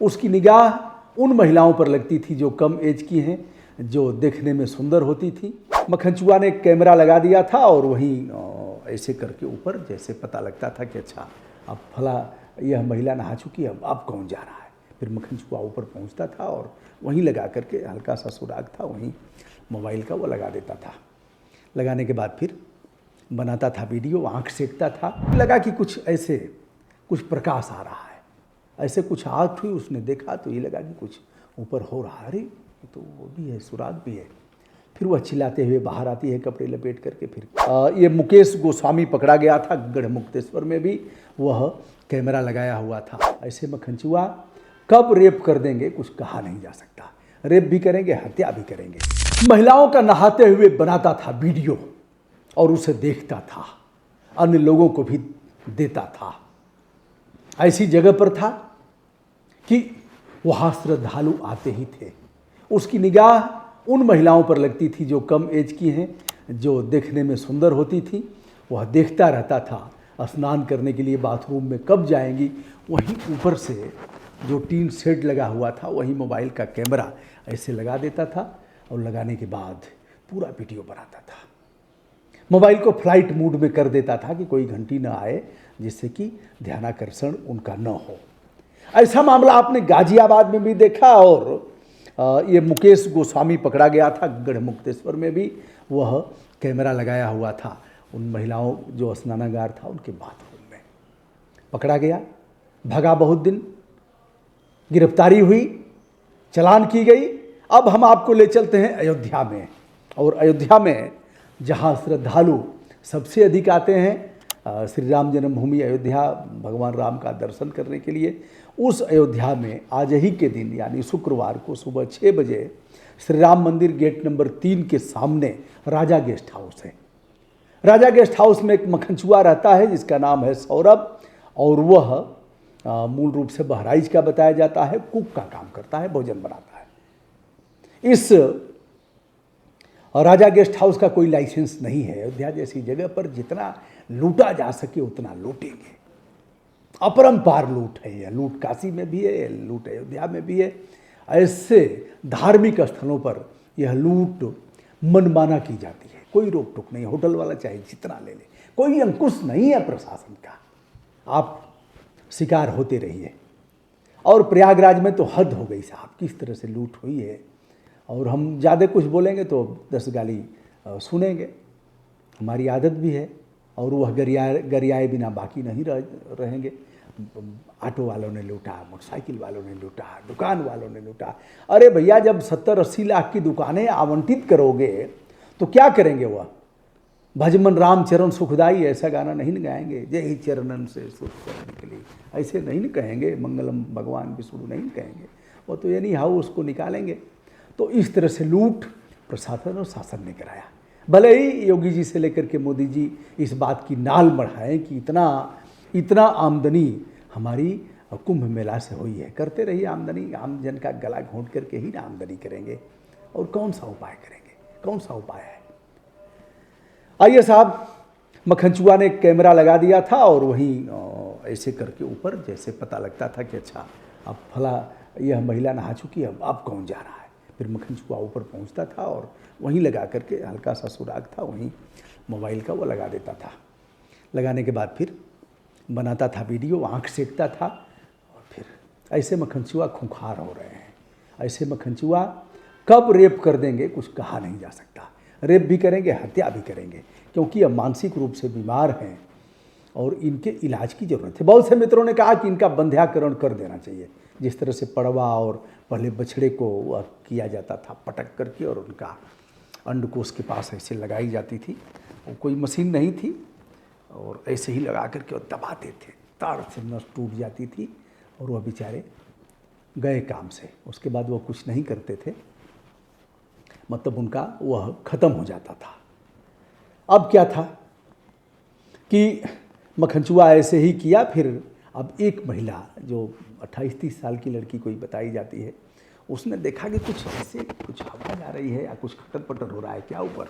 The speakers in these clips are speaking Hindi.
उसकी निगाह उन महिलाओं पर लगती थी जो कम एज की हैं, जो देखने में सुंदर होती थी। मक्खनचुआ ने कैमरा लगा दिया था और वहीं ऐसे करके ऊपर जैसे पता लगता था कि अच्छा अब फला यह महिला नहा चुकी है, अब कौन जा रहा है। फिर मक्खनचुआ ऊपर पहुंचता था और वहीं लगा करके हल्का सा सुराग था वहीं मोबाइल का वो लगा देता था। लगाने के बाद फिर बनाता था वीडियो, आँख सेकता था। लगा कि कुछ प्रकाश आ रहा है, ऐसे कुछ आँख हुई, उसने देखा तो ये लगा कि कुछ ऊपर हो रहा है। अरे तो वो भी है, सुराग भी है। फिर वह चिल्लाते हुए बाहर आती है कपड़े लपेट करके। फिर ये मुकेश गोस्वामी पकड़ा गया था गढ़मुक्तेश्वर में भी, वह कैमरा लगाया हुआ था। ऐसे मक्खनचुआ कब रेप कर देंगे कुछ कहा नहीं जा सकता। रेप भी करेंगे, हत्या भी करेंगे। महिलाओं का नहाते हुए बनाता था वीडियो और उसे देखता था, अन्य लोगों को भी देता था। ऐसी जगह पर था कि वहाँ श्रद्धालु आते ही थे। उसकी निगाह उन महिलाओं पर लगती थी जो कम एज की हैं, जो देखने में सुंदर होती थी। वह देखता रहता था, स्नान करने के लिए बाथरूम में कब जाएंगी। वहीं ऊपर से जो टीन शेड लगा हुआ था वहीं मोबाइल का कैमरा ऐसे लगा देता था और लगाने के बाद पूरा वीडियो बनाता था। मोबाइल को फ्लाइट मोड में कर देता था कि कोई घंटी न आए, जिससे कि ध्यानाकर्षण उनका न हो। ऐसा मामला आपने गाजियाबाद में भी देखा और ये मुकेश गोस्वामी पकड़ा गया था गढ़मुक्तेश्वर में भी, वह कैमरा लगाया हुआ था उन महिलाओं जो स्नानागार था उनके बाथरूम में। पकड़ा गया, भगा बहुत दिन, गिरफ्तारी हुई, चालान की गई। अब हम आपको ले चलते हैं अयोध्या में। और अयोध्या में जहाँ श्रद्धालु सबसे अधिक आते हैं श्री राम जन्मभूमि अयोध्या, भगवान राम का दर्शन करने के लिए, उस अयोध्या में आज ही के दिन यानी शुक्रवार को सुबह 6 बजे श्री राम मंदिर गेट नंबर 3 के सामने राजा गेस्ट हाउस है। राजा गेस्ट हाउस में एक मक्खनचुआ रहता है जिसका नाम है सौरभ, और वह मूल रूप से बहराइच का बताया जाता है, कुक का काम करता है, भोजन बनाता है। इस राजा गेस्ट हाउस का कोई लाइसेंस नहीं है। अयोध्या जैसी जगह पर जितना लूटा जा सके उतना लूटेंगे। अपरंपार लूट है यह, लूट काशी में भी है, लूट अयोध्या में भी है। ऐसे धार्मिक स्थलों पर यह लूट मनमाना की जाती है, कोई रोक टोक नहीं। होटल वाला चाहे जितना ले ले, कोई अंकुश नहीं है प्रशासन का। आप शिकार होते रहिए। और प्रयागराज में तो हद हो गई साहब, किस तरह से लूट हुई है। और हम ज़्यादा कुछ बोलेंगे तो 10 गाली सुनेंगे, हमारी आदत भी है। और वह गरियाए बिना बाकी नहीं रहेंगे। ऑटो वालों ने लूटा, मोटरसाइकिल वालों ने लूटा, दुकान वालों ने लूटा। अरे भैया, जब 70-80 लाख की दुकानें आवंटित करोगे तो क्या करेंगे वह? भजमन राम चरण सुखदाई ऐसा गाना नहीं न गाएंगे, जय ही चरणन से सुख करने के लिए, ऐसे नहीं न कहेंगे। मंगलम भगवान विष्णु नहीं कहेंगे, वो तो यानी हाउ उसको निकालेंगे। तो इस तरह से लूट प्रशासन और शासन ने कराया। भले ही योगी जी से लेकर के मोदी जी इस बात की नाल बढ़ाएं कि इतना आमदनी हमारी कुंभ मेला से हुई है। करते रहिए आमदनी, आम जन का गला घोंट करके ही ना आमदनी करेंगे। और कौन सा उपाय करेंगे, कौन सा उपाय है? आइए साहब, मक्खनचुआ ने कैमरा लगा दिया था और वहीं ऐसे करके ऊपर जैसे पता लगता था कि अच्छा अब फला यह महिला नहा चुकी है, अब कौन जा रहा है। फिर मक्खनचुआ ऊपर पहुंचता था और वहीं लगा करके हल्का सा सुराग था वहीं मोबाइल का वो लगा देता था। लगाने के बाद फिर बनाता था वीडियो, आँख सेकता था। और फिर ऐसे मक्खनचुआ खूंखार हो रहे हैं। ऐसे मक्खनचुआ कब रेप कर देंगे कुछ कहा नहीं जा सकता। रेप भी करेंगे, हत्या भी करेंगे, क्योंकि अब मानसिक रूप से बीमार हैं और इनके इलाज की ज़रूरत है। बहुत से मित्रों ने कहा कि इनका बंध्याकरण कर देना चाहिए। जिस तरह से पड़वा और पहले बछड़े को किया जाता था पटक करके, और उनका अंडकोश के पास ऐसे लगाई जाती थी, वो कोई मशीन नहीं थी, और ऐसे ही लगा करके और दबाते थे, तार से नस टूट जाती थी और वह बेचारे गए काम से। उसके बाद वो कुछ नहीं करते थे, मतलब उनका वह ख़त्म हो जाता था। अब क्या था कि मक्खनचुआ ऐसे ही किया। फिर अब एक महिला जो 28-30 साल की लड़की कोई बताई जाती है, उसने देखा कि कुछ ऐसे कुछ आवाज़ आ रही है या कुछ खटर पटर हो रहा है क्या ऊपर।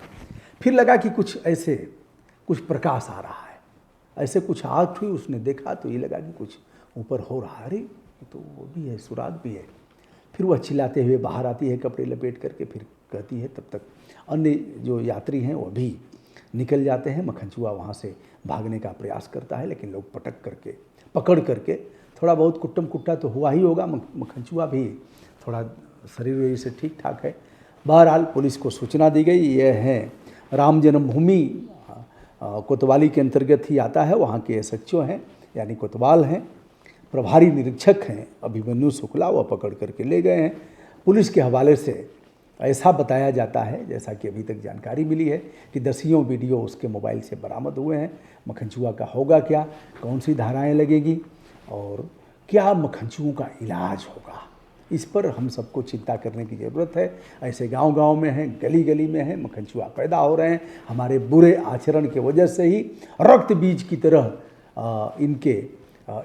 फिर लगा कि कुछ प्रकाश आ रहा है, ऐसे कुछ आग हुई, उसने देखा तो ये लगा कि कुछ ऊपर हो रहा है। अरे तो वो भी है, सुराग भी है। फिर वह चिल्लाते हुए बाहर आती है कपड़े लपेट करके, फिर कहती है, तब तक अन्य जो यात्री हैं वो भी निकल जाते हैं। मक्खनचूहा वहाँ से भागने का प्रयास करता है, लेकिन लोग पकड़ करके, थोड़ा बहुत कुट्टम कुट्टा तो हुआ ही होगा, मक्खनचूहा भी थोड़ा शरीर वरीर से ठीक ठाक है। बहरहाल पुलिस को सूचना दी गई। यह है राम जन्मभूमि कोतवाली के अंतर्गत ही आता है। वहाँ के SHO हैं, यानी कोतवाल हैं, प्रभारी निरीक्षक हैं अभिमन्यु शुक्ला, वह पकड़ करके ले गए हैं। पुलिस के हवाले से ऐसा बताया जाता है, जैसा कि अभी तक जानकारी मिली है, कि दसियों वीडियो उसके मोबाइल से बरामद हुए हैं। मक्खनचूहा का होगा क्या, कौन सी धाराएं लगेगी और क्या मक्खनचूहों का इलाज होगा, इस पर हम सबको चिंता करने की ज़रूरत है। ऐसे गांव-गांव में हैं, गली-गली में हैं, मक्खनचूहा पैदा हो रहे हैं। हमारे बुरे आचरण के वजह से ही रक्त बीज की तरह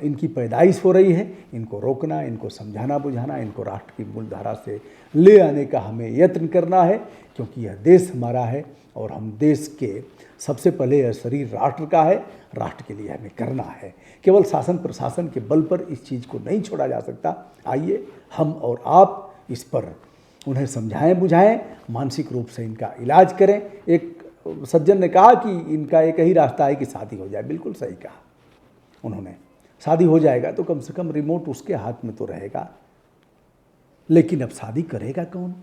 इनकी पैदाइश हो रही है। इनको रोकना, इनको समझाना बुझाना, इनको राष्ट्र की मूलधारा से ले आने का हमें यत्न करना है, क्योंकि यह देश हमारा है और हम देश के सबसे पहले यह शरीर राष्ट्र का है, राष्ट्र के लिए हमें करना है। केवल शासन प्रशासन के बल पर इस चीज़ को नहीं छोड़ा जा सकता। आइए हम और आप इस पर उन्हें समझाएं बुझाएं, मानसिक रूप से इनका इलाज करें। एक सज्जन ने कहा कि इनका एक ही रास्ता है कि शादी हो जाए। बिल्कुल सही कहा उन्होंने। शादी हो जाएगा तो कम से कम रिमोट उसके हाथ में तो रहेगा, लेकिन अब शादी करेगा कौन?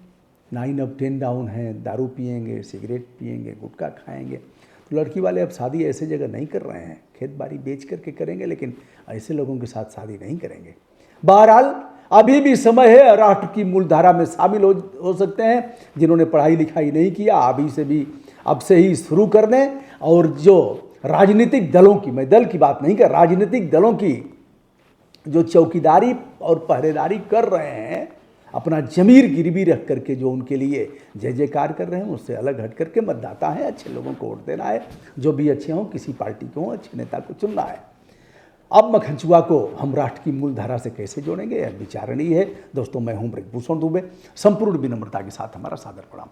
9 अब 10 डाउन है, दारू पिएंगे, सिगरेट पिएंगे, गुटखा खाएंगे। तो लड़की वाले अब शादी ऐसे जगह नहीं कर रहे हैं, खेत बाड़ी बेच करके करेंगे, लेकिन ऐसे लोगों के साथ शादी नहीं करेंगे। बहरहाल अभी भी समय है, राष्ट्र की मूलधारा में शामिल हो सकते हैं। जिन्होंने पढ़ाई लिखाई नहीं किया, अब से ही शुरू कर दें। और जो राजनीतिक दलों की, मैं दल की बात नहीं कर, राजनीतिक दलों की जो चौकीदारी और पहरेदारी कर रहे हैं, अपना ज़मीर गिरवी रख करके जो उनके लिए जय जयकार कर रहे हैं, उससे अलग हट करके मतदाता है, अच्छे लोगों को वोट देना है। जो भी अच्छे हों, किसी पार्टी को हों, अच्छे नेता को चुनना है। अब मक्खनचूहा को हम राष्ट्र की मूलधारा से कैसे जोड़ेंगे, यह विचारणीय है। दोस्तों, मैं हूं ब्रजभूषण दुबे। संपूर्ण विनम्रता के साथ हमारा सादर प्रणाम।